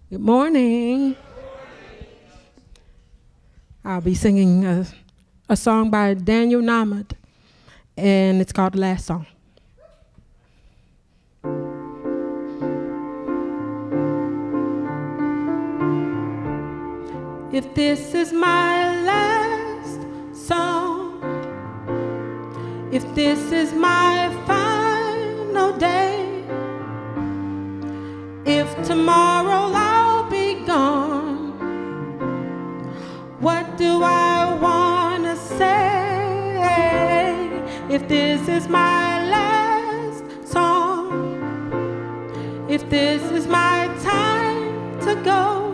Good morning. I'll be singing a song by Daniel Namad, and it's called The Last Song. If this is my last song, if this is my final day, if tomorrow I'll be gone, what do I want to say? If this is my last song, if this is my time to go,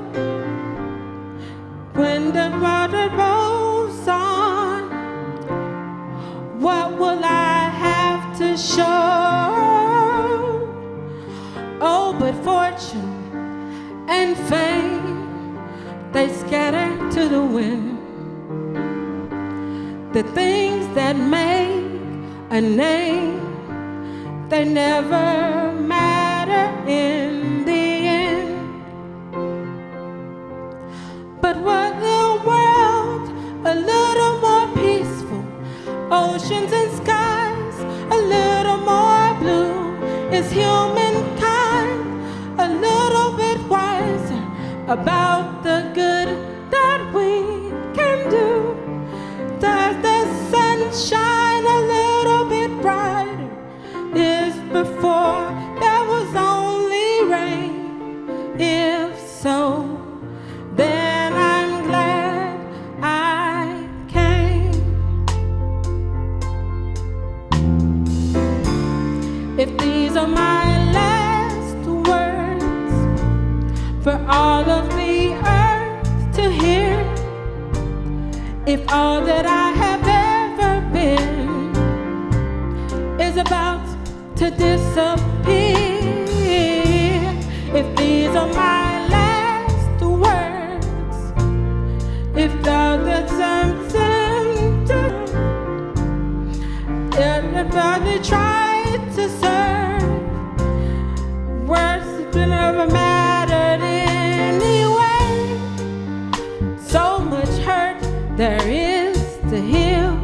when the water rolls on, what will I have to show? Oh, but fortune and fame, they scatter to the wind. The things that make a name, they never matter in the end. But what the world a little more peaceful, oceans and skies a little more blue, is humankind a little bit wiser about the good that we can do? Does the sun shine a little bit brighter? Is before there was only rain? If so, then I'm glad I came. If these are my last words for all of the earth to hear, if all that I have ever been is about to disappear, if these are my last words, if all that's something to, if I tried to serve, words that never mattered anyway. So much hurt there is to heal,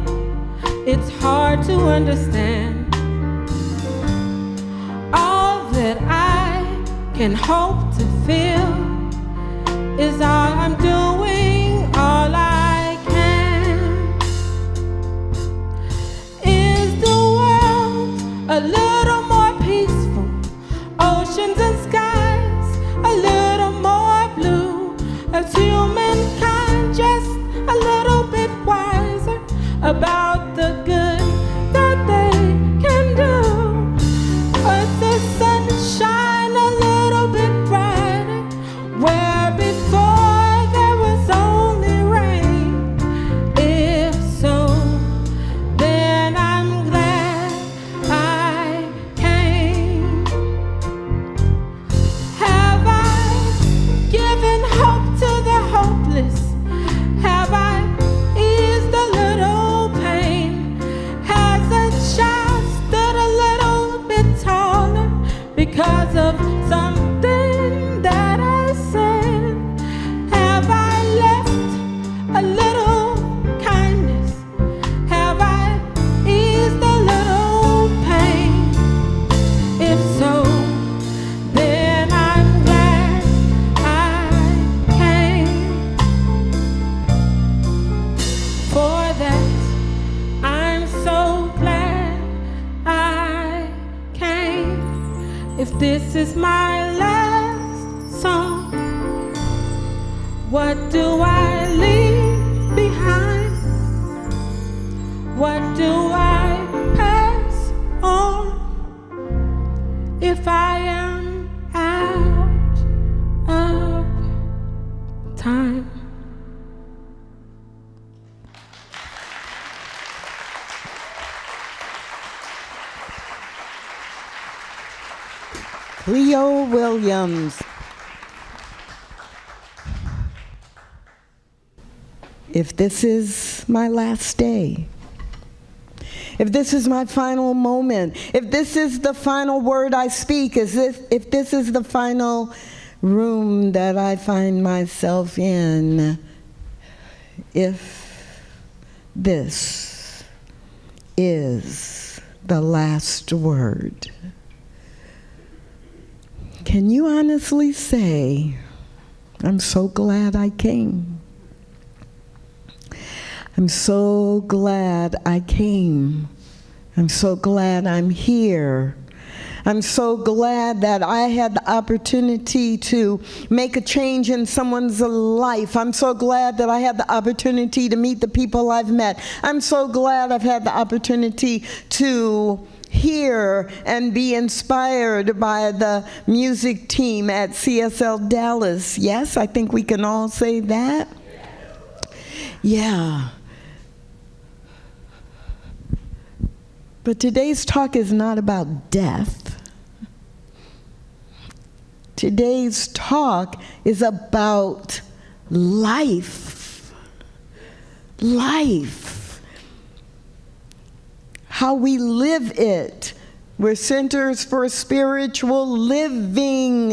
it's hard to understand. All that I can hope to feel is all I'm doing, all I can. Is the world a little more peaceful, oceans and skies a little more blue, is humankind just a little bit wiser about the good that they can do? Does the sun shine a little bit brighter where before there was only rain? If so, then I'm glad I came. Have I given hope to the hopeless? Have I eased a little pain? Has a child stood a little bit taller because of something that I said? Have I left a little kindness? Have I eased a little pain? If so, then I'm glad I came. For that, I'm so glad I came. If this is my last song, what do I leave behind? What do I pass on if I am out of time? Leo Williams. If this is my last day, if this is my final moment, if this is the final word I speak, if this is the final room that I find myself in, if this is the last word, can you honestly say, I'm so glad I came? I'm so glad I came. I'm so glad I'm here. I'm so glad that I had the opportunity to make a change in someone's life. I'm so glad that I had the opportunity to meet the people I've met. I'm so glad I've had the opportunity to hear and be inspired by the music team at CSLDallas. Yes, I think we can all say that. Yeah. But today's talk is not about death. Today's talk is about life. Life. How we live it. We're centers for spiritual living.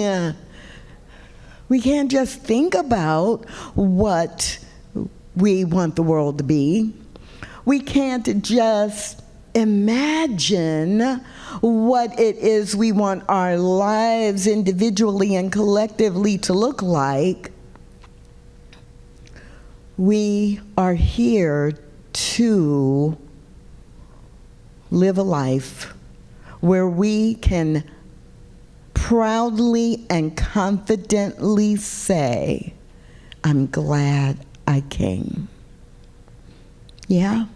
We can't just think about what we want the world to be. We can't just imagine what it is we want our lives individually and collectively to look like. We are here to live a life where we can proudly and confidently say, I'm glad I came. Yeah?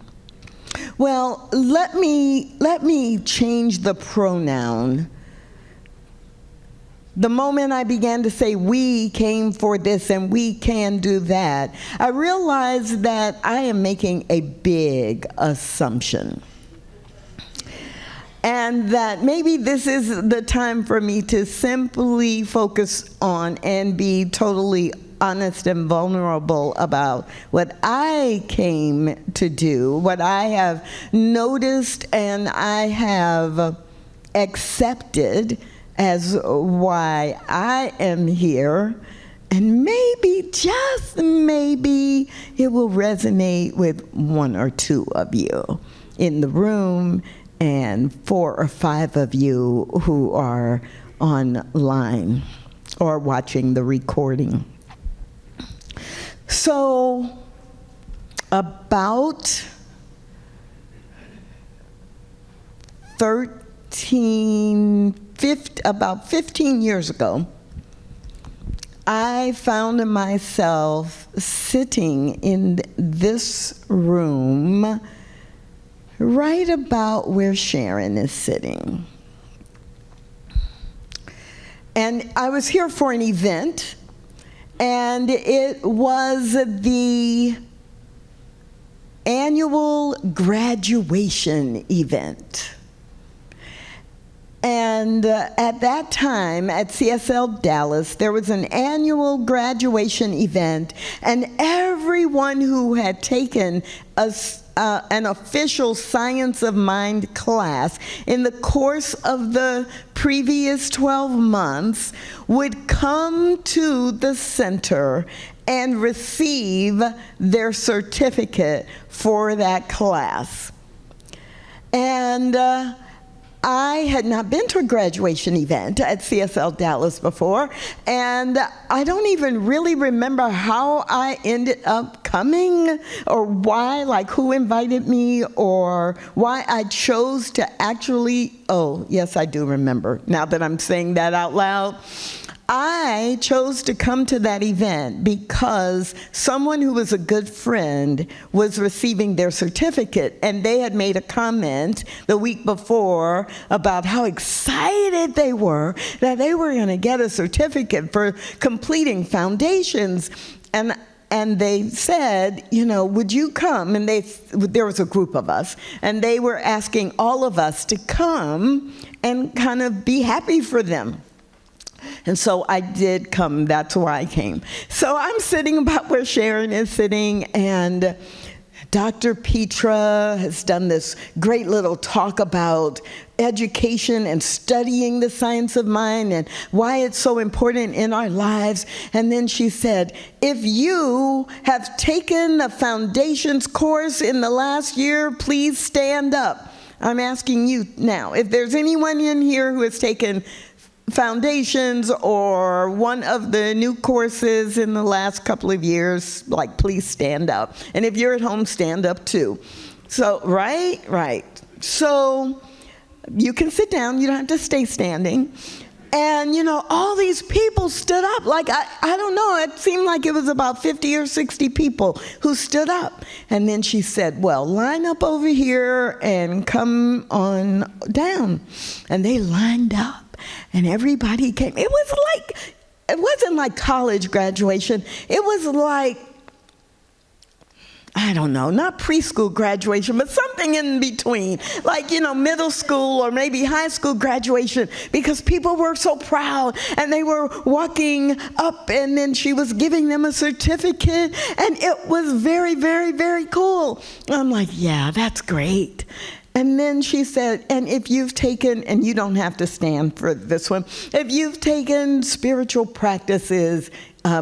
Well, let me change the pronoun. The moment I began to say we came for this and we can do that, I realized that I am making a big assumption. And that maybe this is the time for me to simply focus on and be totally honest and vulnerable about what I came to do, what I have noticed and I have accepted as why I am here. And maybe, just maybe, it will resonate with one or two of you in the room and 4 or 5 of you who are online or watching the recording. So, about 15 years ago, I found myself sitting in this room right about where Sharon is sitting. And I was here for an event, and it was the annual graduation event. And at that time, at CSLDallas, there was an annual graduation event, and everyone who had taken an official Science of Mind class in the course of the previous 12 months would come to the center and receive their certificate for that class. And I had not been to a graduation event at CSLDallas before, and I don't even really remember how I ended up coming or why, like who invited me or why I chose to actually, oh, yes, I do remember now that I'm saying that out loud. I chose to come to that event because someone who was a good friend was receiving their certificate, and they had made a comment the week before about how excited they were that they were going to get a certificate for completing foundations. And they said, you know, would you come? And there was a group of us, and they were asking all of us to come and kind of be happy for them. And so I did come. That's why I came. So I'm sitting about where Sharon is sitting, and Dr. Petra has done this great little talk about education and studying the science of mind and why it's so important in our lives. And then she said, if you have taken a foundations course in the last year, please stand up. I'm asking you now, if there's anyone in here who has taken foundations or one of the new courses in the last couple of years, like, please stand up. And if you're at home, stand up too. So, right. So you can sit down, you don't have to stay standing. And, all these people stood up. Like, I don't know, it seemed like it was about 50 or 60 people who stood up. And then she said, well, line up over here and come on down. And they lined up. And everybody came. It wasn't like college graduation. It was like, I don't know, not preschool graduation, but something in between. Like, middle school or maybe high school graduation, because people were so proud and they were walking up, and then she was giving them a certificate, and it was very, very, very cool. I'm like, yeah, that's great. And then she said, and if you've taken, and you don't have to stand for this one, if you've taken spiritual practices,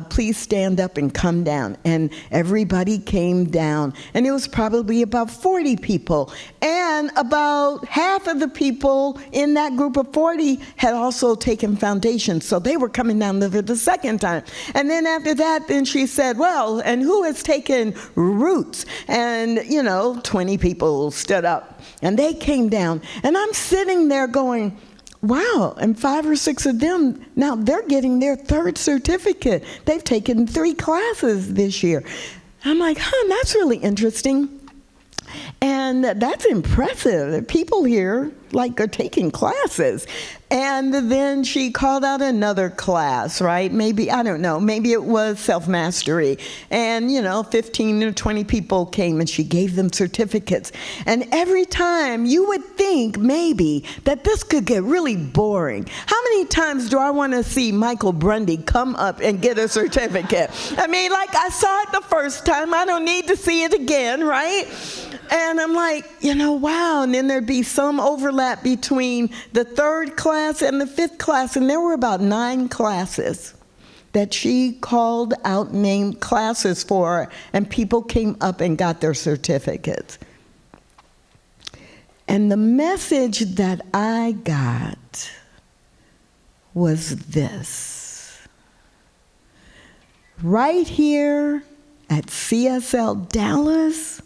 please stand up and come down. And everybody came down. And it was probably about 40 people. And about half of the people in that group of 40 had also taken foundations. So they were coming down for the second time. And then after that, then she said, well, and who has taken roots? And, 20 people stood up. And they came down. And I'm sitting there going, wow, and 5 or 6 of them, now they're getting their 3rd certificate. They've taken 3 classes this year. I'm like, that's really interesting. And that's impressive. People here, are taking classes. And then she called out another class, right? Maybe, I don't know, maybe it was self-mastery. And, 15 or 20 people came and she gave them certificates. And every time you would think maybe that this could get really boring. How many times do I want to see Michael Grundy come up and get a certificate? I mean, I saw it the first time. I don't need to see it again, right? And I'm like, wow. And then there'd be some overlap between the 3rd class and the 5th class. And there were about 9 classes that she called out named classes for, and people came up and got their certificates. And the message that I got was this. Right here at CSLDallas,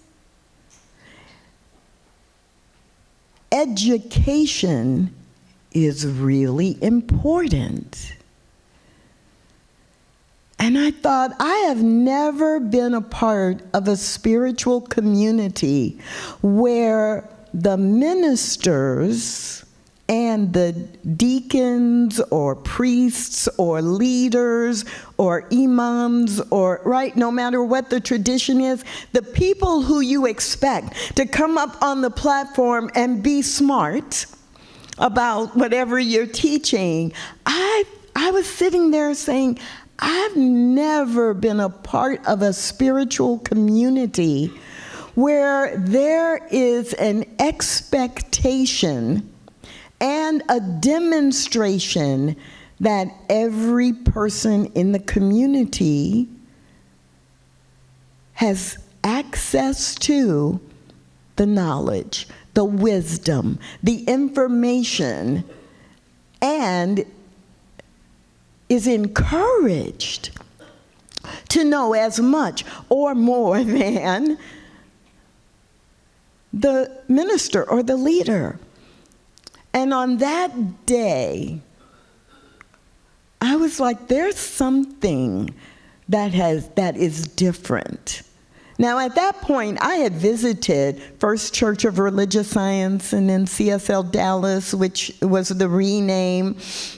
education is really important. And I thought, I have never been a part of a spiritual community where the ministers and the deacons or priests or leaders or imams or, right, no matter what the tradition is, the people who you expect to come up on the platform and be smart about whatever you're teaching, I was sitting there saying, I've never been a part of a spiritual community where there is an expectation and a demonstration that every person in the community has access to the knowledge, the wisdom, the information, and is encouraged to know as much or more than the minister or the leader. And on that day, I was like, there's something that is different. Now, at that point, I had visited First Church of Religious Science and then CSLDallas, which was the rename.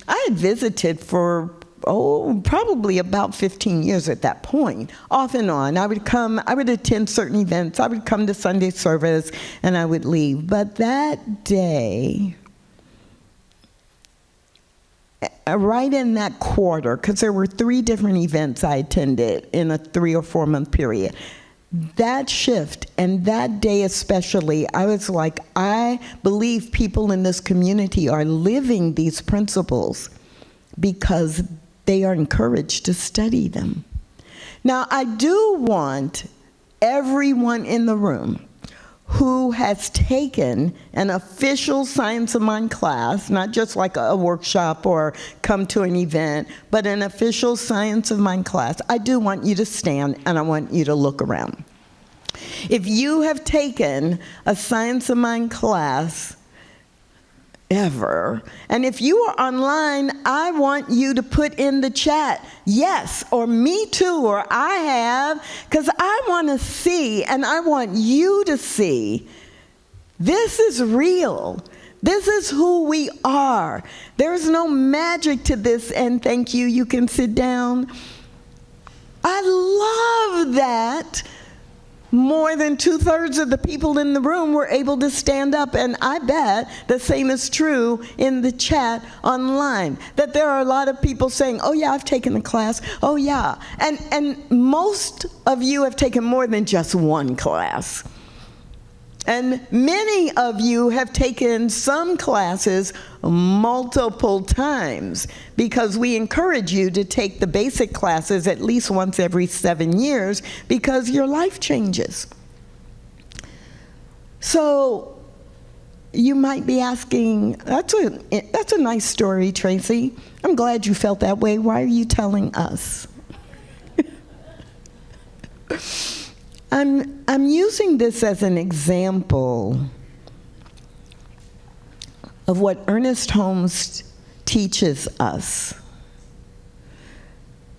I had visited for, probably about 15 years at that point, off and on. I would attend certain events. I would come to Sunday service, and I would leave. But that day, right in that quarter, because there were 3 different events I attended in a 3 or 4 month period, that shift and that day especially, I was like, I believe people in this community are living these principles because they are encouraged to study them. Now, I do want everyone in the room who has taken an official Science of Mind class, not just like a workshop or come to an event, but an official Science of Mind class, I do want you to stand and I want you to look around. If you have taken a Science of Mind class ever, and if you are online, I want you to put in the chat, yes, or me too, or I have, because I want to see, and I want you to see, this is real. This is who we are. There's no magic to this, and thank you, you can sit down. I love that. More than 2/3 of the people in the room were able to stand up, and I bet the same is true in the chat online, that there are a lot of people saying, oh yeah, I've taken a class, oh yeah. And most of you have taken more than just one class. And many of you have taken some classes multiple times because we encourage you to take the basic classes at least once every 7 years because your life changes. So you might be asking, that's a nice story, Tracy. I'm glad you felt that way. Why are you telling us? I'm using this as an example of what Ernest Holmes teaches us.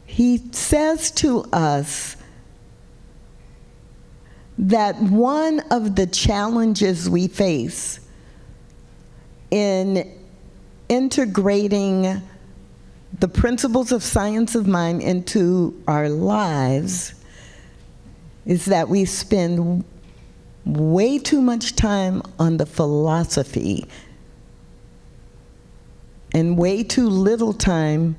He says to us that one of the challenges we face in integrating the principles of science of mind into our lives is that we spend way too much time on the philosophy and way too little time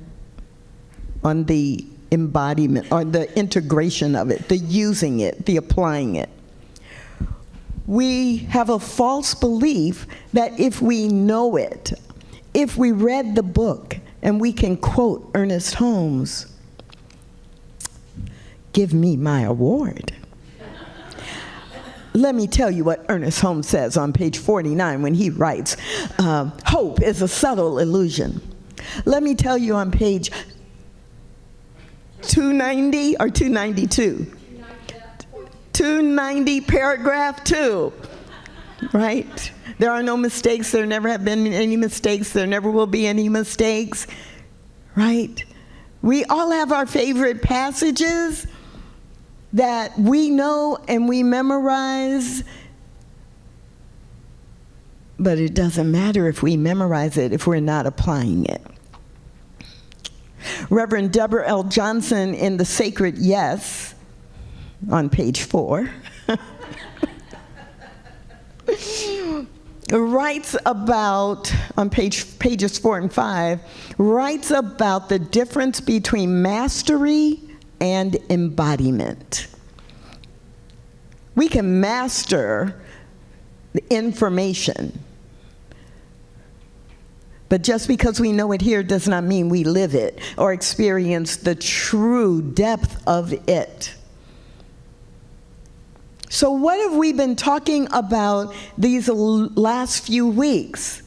on the embodiment or the integration of it, the using it, the applying it. We have a false belief that if we know it, if we read the book and we can quote Ernest Holmes, give me my award. Let me tell you what Ernest Holmes says on page 49 when he writes, hope is a subtle illusion. Let me tell you on page 290 or 292? 290, paragraph 2, right? There are no mistakes. There never have been any mistakes. There never will be any mistakes, right? We all have our favorite passages that we know and we memorize, but it doesn't matter if we memorize it if we're not applying it. Reverend Deborah L. Johnson in The Sacred Yes, on page 4, writes about, on pages 4 and 5, writes about the difference between mastery and embodiment. We can master the information, but just because we know it here does not mean we live it or experience the true depth of it. So what have we been talking about these last few weeks?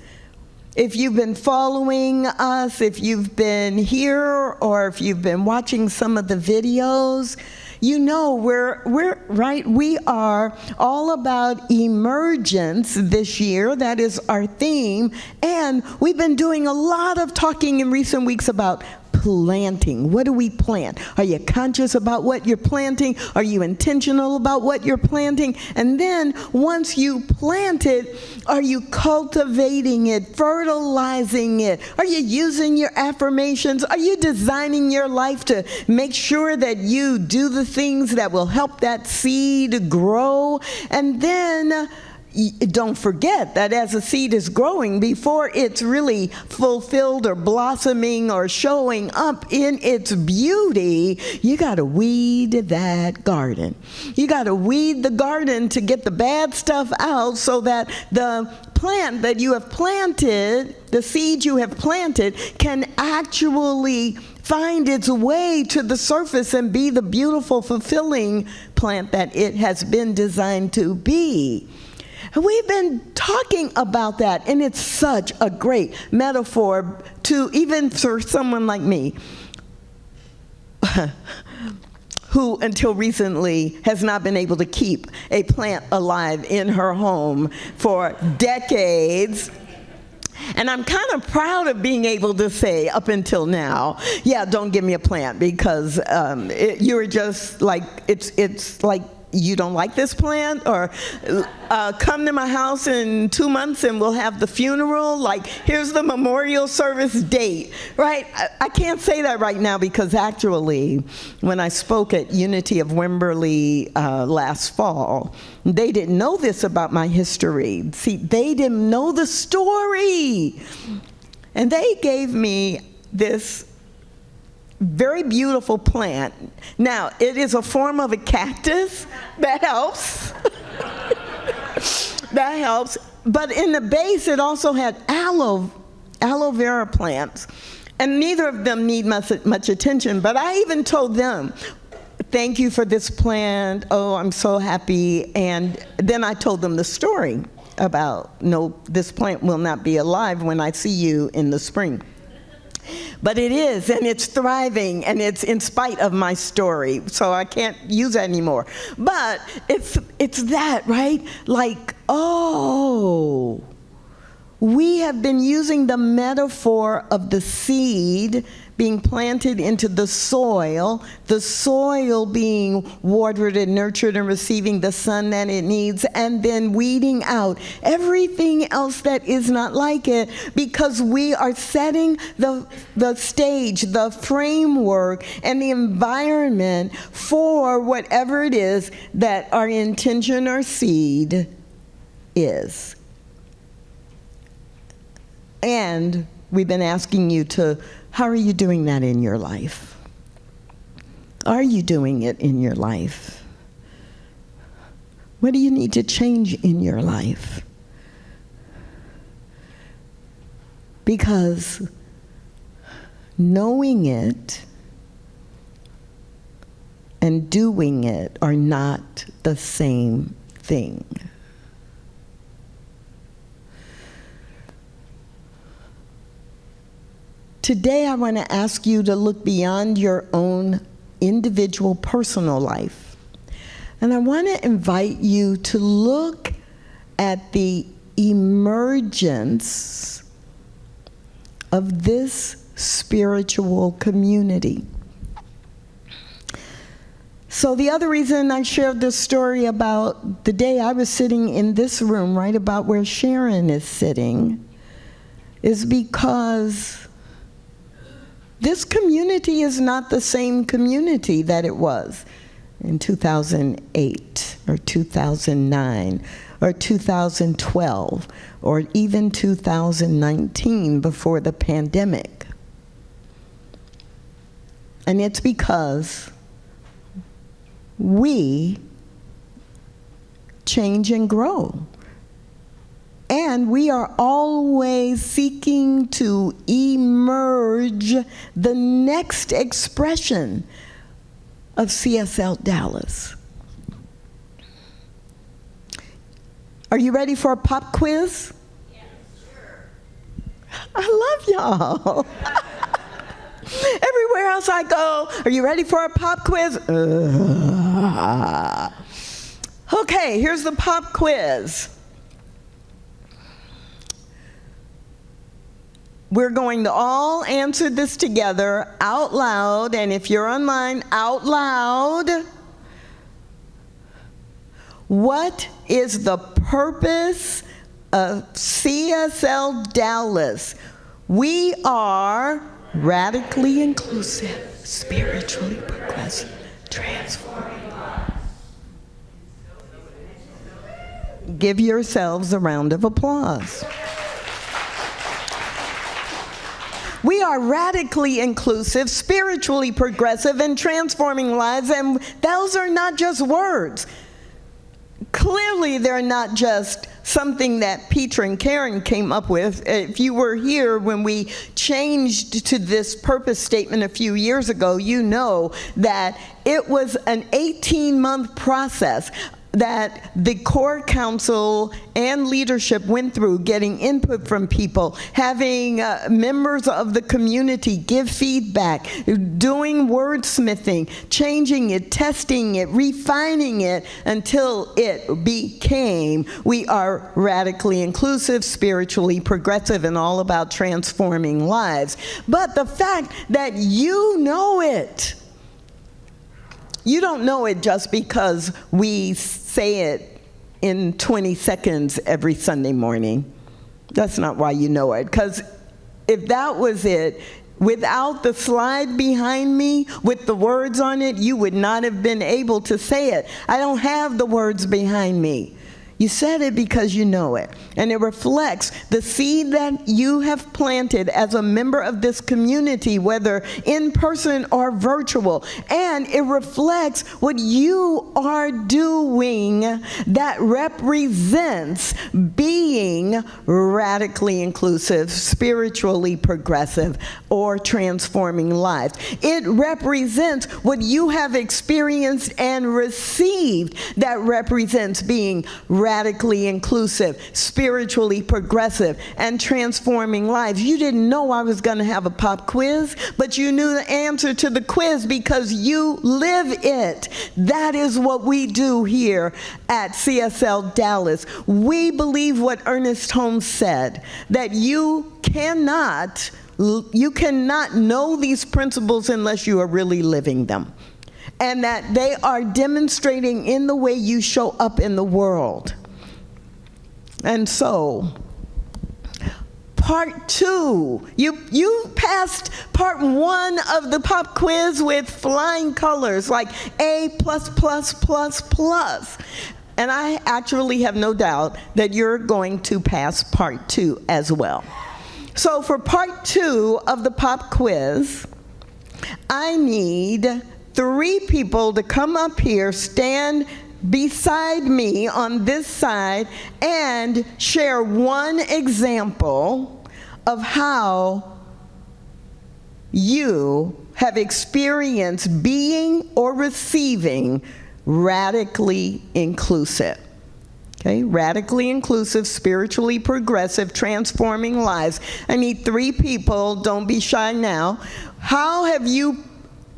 If you've been following us, if you've been here, or if you've been watching some of the videos, you know we're right. We are all about emergence this year. That is our theme. And we've been doing a lot of talking in recent weeks about planting. What do we plant? Are you conscious about what you're planting? Are you intentional about what you're planting? And then once you plant it, are you cultivating it, fertilizing it? Are you using your affirmations? Are you designing your life to make sure that you do the things that will help that seed grow? And then don't forget that as a seed is growing, before it's really fulfilled or blossoming or showing up in its beauty, you got to weed that garden. You got to weed the garden to get the bad stuff out so that the plant that you have planted, the seed you have planted, can actually find its way to the surface and be the beautiful, fulfilling plant that it has been designed to be. We've been talking about that, and it's such a great metaphor to even for someone like me who until recently has not been able to keep a plant alive in her home for decades. And I'm kind of proud of being able to say up until now, yeah, don't give me a plant, because you're just like, it's like, you don't like this plant, or come to my house in 2 months and we'll have the funeral. Like, here's the memorial service date, right? I can't say that right now, because actually, when I spoke at Unity of Wimberley last fall, they didn't know this about my history. See, they didn't know the story. And they gave me this very beautiful plant. Now, it is a form of a cactus. That helps. That helps. But in the base, it also had aloe vera plants. And neither of them need much attention. But I even told them, thank you for this plant. Oh, I'm so happy. And then I told them the story about, no, this plant will not be alive when I see you in the spring. But it is, and it's thriving, and it's in spite of my story, so I can't use that anymore. But it's that, right? Like, oh, we have been using the metaphor of the seed being planted into the soil being watered and nurtured and receiving the sun that it needs, and then weeding out everything else that is not like it, because we are setting the stage, the framework, and the environment for whatever it is that our intention or seed is. And we've been asking you to, how are you doing that in your life? Are you doing it in your life? What do you need to change in your life? Because knowing it and doing it are not the same thing. Today, I want to ask you to look beyond your own individual personal life. And I want to invite you to look at the emergence of this spiritual community. So the other reason I shared this story about the day I was sitting in this room, right about where Sharon is sitting, is because this community is not the same community that it was in 2008 or 2009 or 2012 or even 2019 before the pandemic. And it's because we change and grow. And we are always seeking to emerge the next expression of CSLDallas. Are you ready for a pop quiz? Yes, sure. I love y'all. Everywhere else I go, are you ready for a pop quiz? Okay, here's the pop quiz. We're going to all answer this together out loud, and if you're online, out loud. What is the purpose of CSLDallas? We are radically inclusive, spiritually progressive, transforming lives. give yourselves a round of applause. We are radically inclusive, spiritually progressive, and transforming lives, and those are not just words. Clearly, they're not just something that Peter and Karen came up with. If you were here when we changed to this purpose statement a few years ago, you know that it was an 18-month process that the core council and leadership went through, getting input from people, having members of the community give feedback, doing wordsmithing, changing it, testing it, refining it until it became, we are radically inclusive, spiritually progressive, and all about transforming lives. But the fact that you know it, you don't know it just because we say it in 20 seconds every Sunday morning. That's not why you know it. Because if that was it, without the slide behind me with the words on it, you would not have been able to say it. I don't have the words behind me. You said it because you know it. And it reflects the seed that you have planted as a member of this community, whether in person or virtual. And it reflects what you are doing that represents being radically inclusive, spiritually progressive, or transforming lives. It represents what you have experienced and received that represents being radically inclusive, spiritually progressive, and transforming lives. You didn't know I was going to have a pop quiz, but you knew the answer to the quiz because you live it. That is what we do here at CSL Dallas. We believe what Ernest Holmes said, that you cannot know these principles unless you are really living them, and that they are demonstrating in the way you show up in the world. And so, part two, you passed part one of the pop quiz with flying colors, like A+++++. And I actually have no doubt that you're going to pass part two as well. So for part two of the pop quiz, I need 3 people to come up here, stand beside me on this side, and share one example of how you have experienced being or receiving radically inclusive. Okay, radically inclusive, spiritually progressive, transforming lives. I need 3 people, don't be shy now. How have you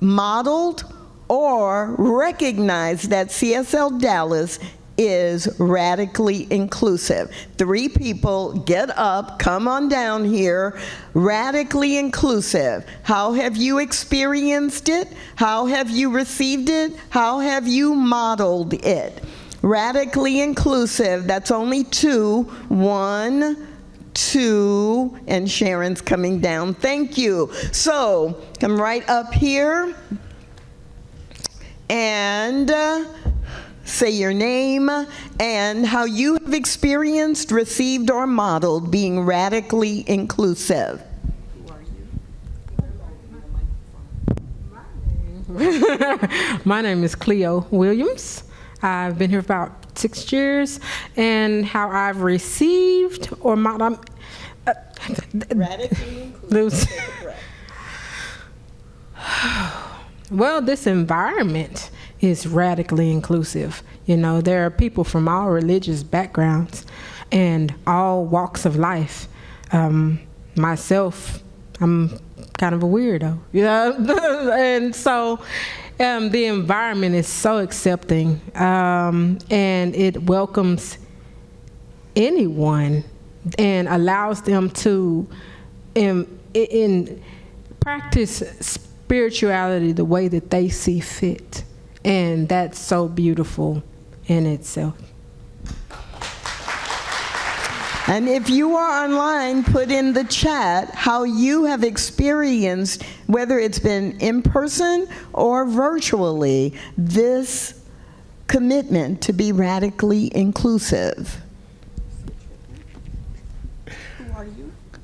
modeled or recognize that CSL Dallas is radically inclusive? 3 people, get up, come on down here. Radically inclusive. How have you experienced it? How have you received it? How have you modeled it? Radically inclusive, that's only 2. 1, 2, and Sharon's coming down. Thank you. So, come right up here and say your name and how you have experienced, received, or modeled being radically inclusive. My name is Cleo Williams. I've been here for about 6 years, and how I've received or modeled. Radically inclusive. Well, this environment is radically inclusive. You know, there are people from all religious backgrounds and all walks of life. Myself, I'm kind of a weirdo, you know, and so the environment is so accepting, and it welcomes anyone and allows them to in practice spirituality the way that they see fit. And that's so beautiful in itself. And if you are online, put in the chat how you have experienced, whether it's been in person or virtually, this commitment to be radically inclusive.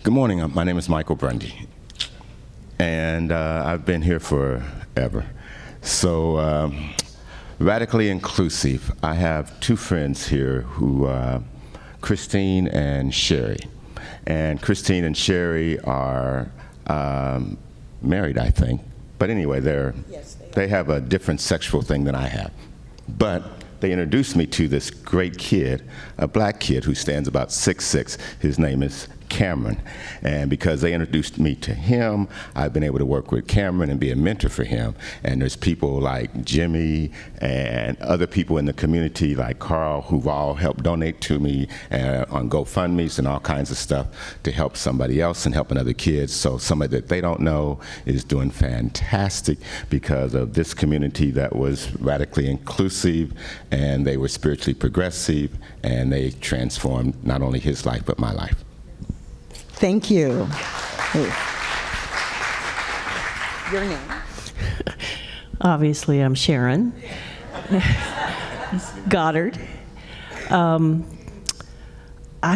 Good morning. My name is Michael Grundy, and I've been here forever. So, radically inclusive. I have two friends here who, Christine and Sherry. And Christine and Sherry are married, I think. But anyway, they have a different sexual thing than I have. But they introduced me to this great kid, a black kid who stands about 6'6". His name is Cameron. And because they introduced me to him, I've been able to work with Cameron and be a mentor for him. And there's people like Jimmy and other people in the community like Carl who've all helped donate to me on GoFundMes and all kinds of stuff to help somebody else and helping other kids. So somebody that they don't know is doing fantastic because of this community that was radically inclusive, and they were spiritually progressive, and they transformed not only his life but my life. Thank you. Your name? Obviously, I'm Sharon Goddard. I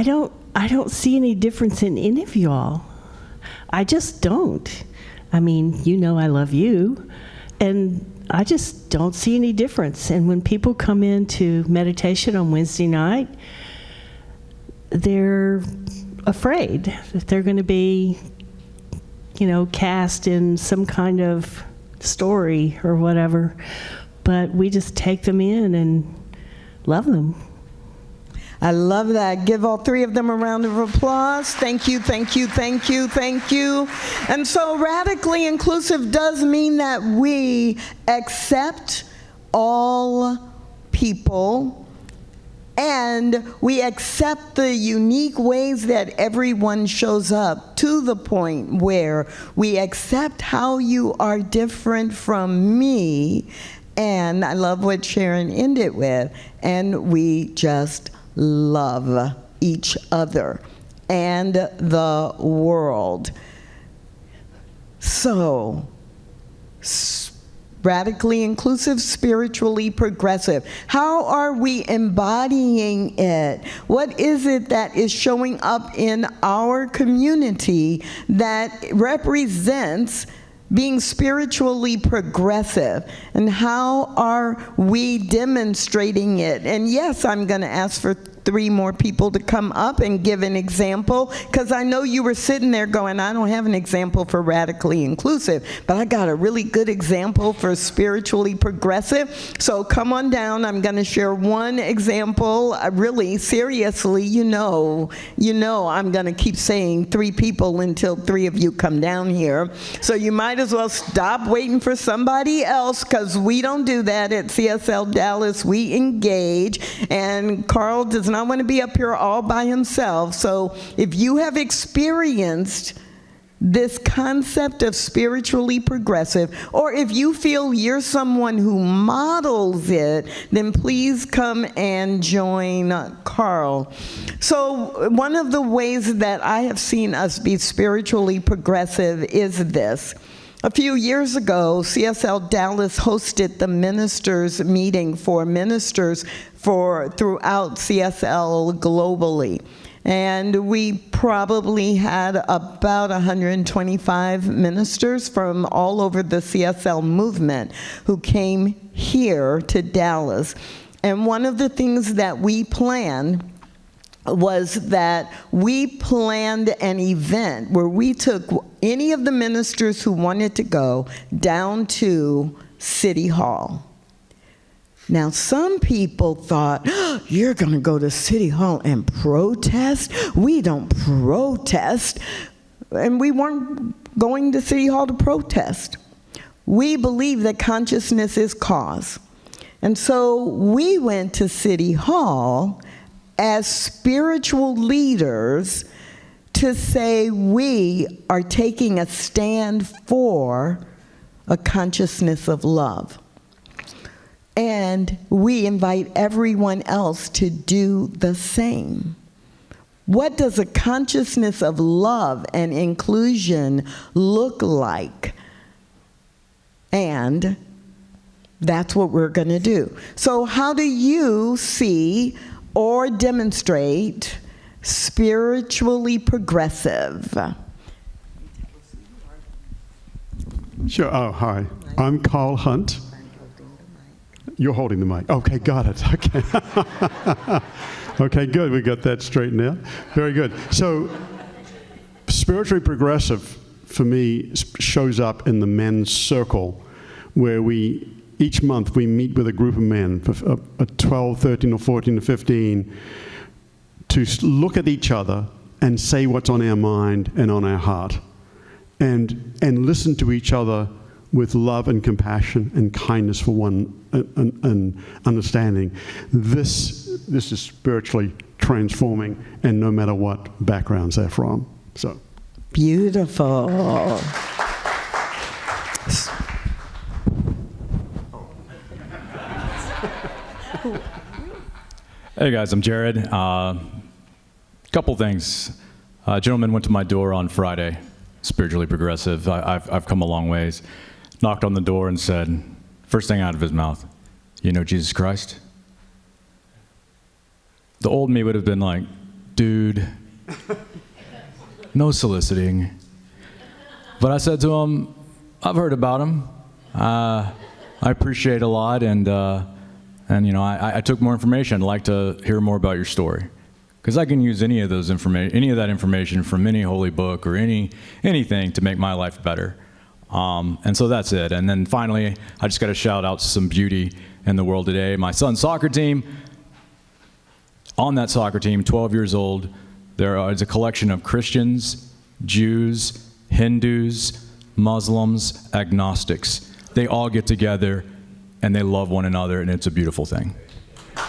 don't see any difference in any of y'all. I just don't. I mean, you know I love you, and I just don't see any difference. And when people come into meditation on Wednesday night, they're afraid that they're going to be, cast in some kind of story or whatever. But we just take them in and love them. I love that. Give all three of them a round of applause. Thank you, thank you, thank you, thank you. And so radically inclusive does mean that we accept all people, and we accept the unique ways that everyone shows up, to the point where we accept how you are different from me. And I love what Sharon ended with, and we just love each other and the world. So, radically inclusive, spiritually progressive. How are we embodying it? What is it that is showing up in our community that represents being spiritually progressive? And how are we demonstrating it? And yes, I'm going to ask for 3 more people to come up and give an example, because I know you were sitting there going, I don't have an example for radically inclusive, but I got a really good example for spiritually progressive. So come on down. I'm going to share one example. Really, seriously, you know, I'm going to keep saying 3 people until 3 of you come down here. So you might as well stop waiting for somebody else, because we don't do that at CSL Dallas. We engage, and Carl does not want to be up here all by himself. So if you have experienced this concept of spiritually progressive, or if you feel you're someone who models it, then please come and join Carl. So one of the ways that I have seen us be spiritually progressive is this. A few years ago, CSL Dallas hosted the ministers meeting for ministers throughout CSL globally. And we probably had about 125 ministers from all over the CSL movement who came here to Dallas. And one of the things that we planned was that we planned an event where we took any of the ministers who wanted to go down to City Hall. Now, some people thought, you're going to go to City Hall and protest? We don't protest. And we weren't going to City Hall to protest. We believe that consciousness is cause. And so we went to City Hall as spiritual leaders to say we are taking a stand for a consciousness of love. And we invite everyone else to do the same. What does a consciousness of love and inclusion look like? And that's what we're going to do. So how do you see or demonstrate spiritually progressive. Sure. Oh, hi. I'm Carl Hunt. You're holding the mic. Okay, got it. Okay. Okay, good. We got that straightened out. Very good. So, spiritually progressive, for me, shows up in the men's circle, where each month we meet with a group of men, 12, 13, or 14 to 15, to look at each other and say what's on our mind and on our heart, and listen to each other with love and compassion and kindness for one and understanding. This is spiritually transforming, and no matter what backgrounds they're from. So beautiful. Hey guys, I'm Jared. Couple things. A gentleman went to my door on Friday, spiritually progressive. I've come a long ways. Knocked on the door and said, first thing out of his mouth, "You know Jesus Christ?" The old me would have been like, dude, no soliciting. But I said to him, I've heard about him. I appreciate a lot, and you know, I took more information. I'd like to hear more about your story, because I can use any of that information from any holy book or anything to make my life better. And so that's it. And then finally, I just got to shout out some beauty in the world today. My son's soccer team. On that soccer team, 12 years old, there is a collection of Christians, Jews, Hindus, Muslims, agnostics. They all get together and they love one another, and it's a beautiful thing.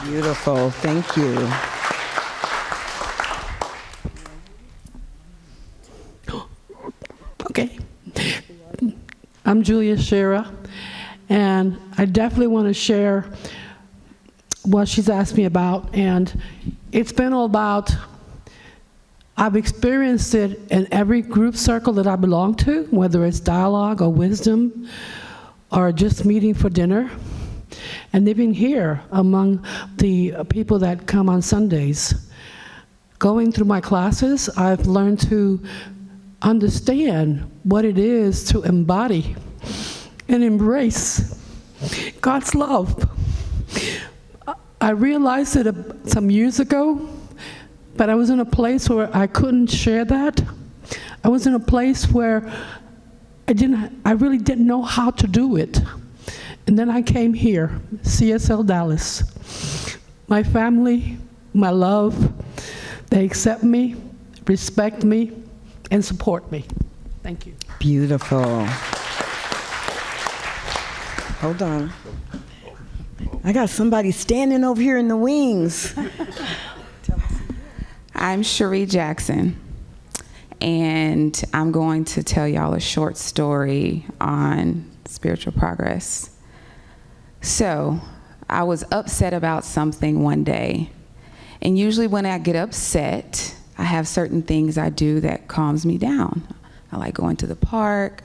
Beautiful. Thank you. Okay. I'm Julia Shera, and I definitely want to share what she's asked me about. And it's been all about, I've experienced it in every group circle that I belong to, whether it's dialogue or wisdom or just meeting for dinner, and even here among the people that come on Sundays. Going through my classes, I've learned to understand what it is to embody and embrace God's love. I realized it some years ago, but I was in a place where I couldn't share that. I was in a place where I really didn't know how to do it. And then I came here, CSLDallas. My family, my love, they accept me, respect me, and support me. Thank you. Beautiful. Hold on. I got somebody standing over here in the wings. I'm Cherie Jackson, and I'm going to tell y'all a short story on spiritual progress. So, I was upset about something one day, and usually when I get upset, I have certain things I do that calms me down. I like going to the park,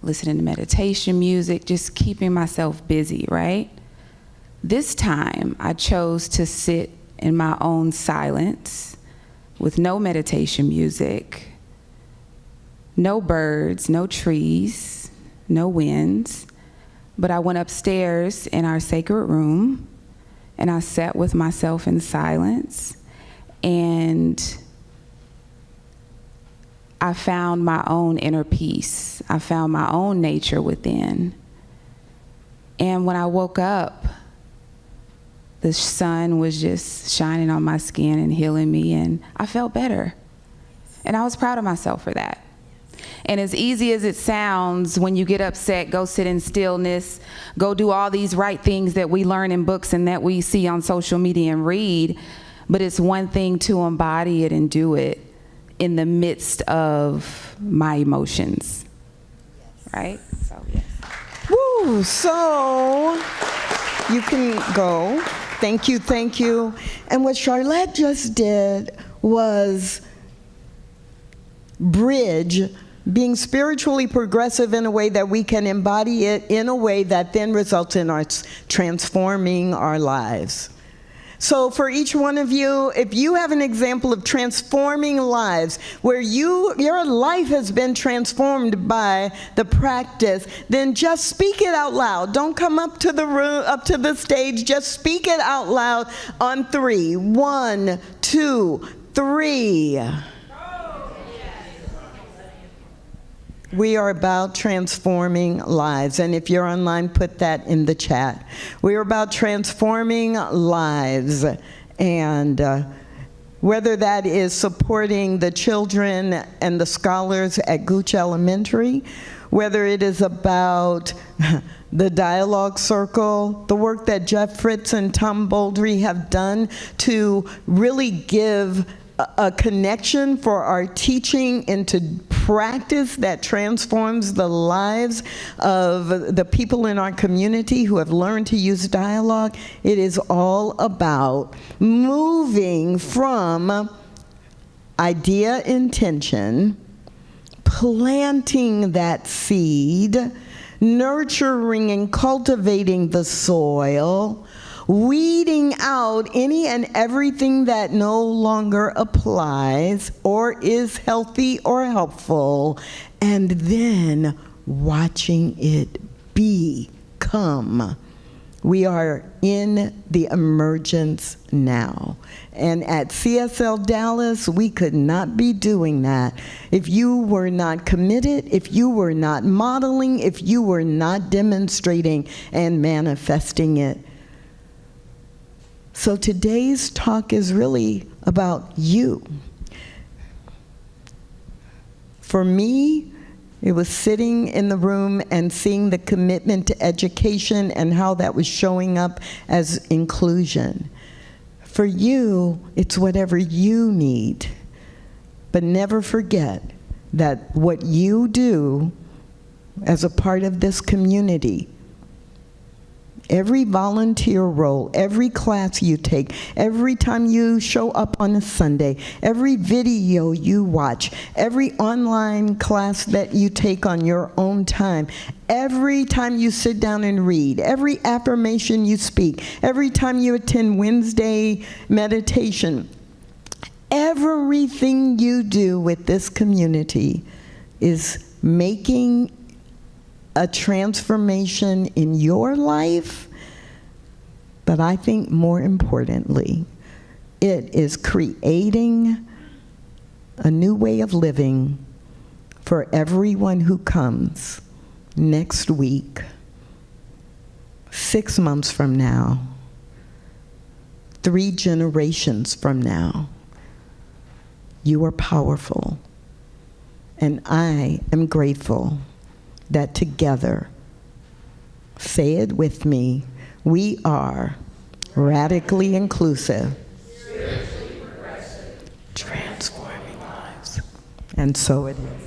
listening to meditation music, just keeping myself busy, right? This time, I chose to sit in my own silence with no meditation music, no birds, no trees, no winds. But I went upstairs in our sacred room and I sat with myself in silence, and I found my own inner peace. I found my own nature within. And when I woke up, the sun was just shining on my skin and healing me, and I felt better. And I was proud of myself for that. And as easy as it sounds, when you get upset, go sit in stillness, go do all these right things that we learn in books and that we see on social media and read, but it's one thing to embody it and do it in the midst of my emotions, right? So, yes. Woo, so you can go. Thank you, thank you. And what Charlotte just did was bridge being spiritually progressive in a way that we can embody it in a way that then results in us transforming our lives. So for each one of you, if you have an example of transforming lives, where your life has been transformed by the practice, then just speak it out loud. Don't come up to the stage. Just speak it out loud on 3. 1, 2, 3. We are about transforming lives. And if you're online, put that in the chat. We are about transforming lives. And whether that is supporting the children and the scholars at Gooch Elementary, whether it is about the dialogue circle, the work that Jeff Fritz and Tom Bouldry have done to really give a connection for our teaching into practice that transforms the lives of the people in our community who have learned to use dialogue. It is all about moving from idea intention, planting that seed, nurturing and cultivating the soil, weeding out any and everything that no longer applies or is healthy or helpful, and then watching it become. We are in the emergence now. And at CSL Dallas, we could not be doing that if you were not committed, if you were not modeling, if you were not demonstrating and manifesting it. So today's talk is really about you. For me, it was sitting in the room and seeing the commitment to education and how that was showing up as inclusion. For you, it's whatever you need. But never forget that what you do as a part of this community, every volunteer role, every class you take, every time you show up on a Sunday, every video you watch, every online class that you take on your own time, every time you sit down and read, every affirmation you speak, every time you attend Wednesday meditation, everything you do with this community is making a transformation in your life, but I think more importantly, it is creating a new way of living for everyone who comes next week, 6 months from now, 3 generations from now. You are powerful, and I am grateful that together, say it with me, we are radically inclusive, transforming lives. And so it is.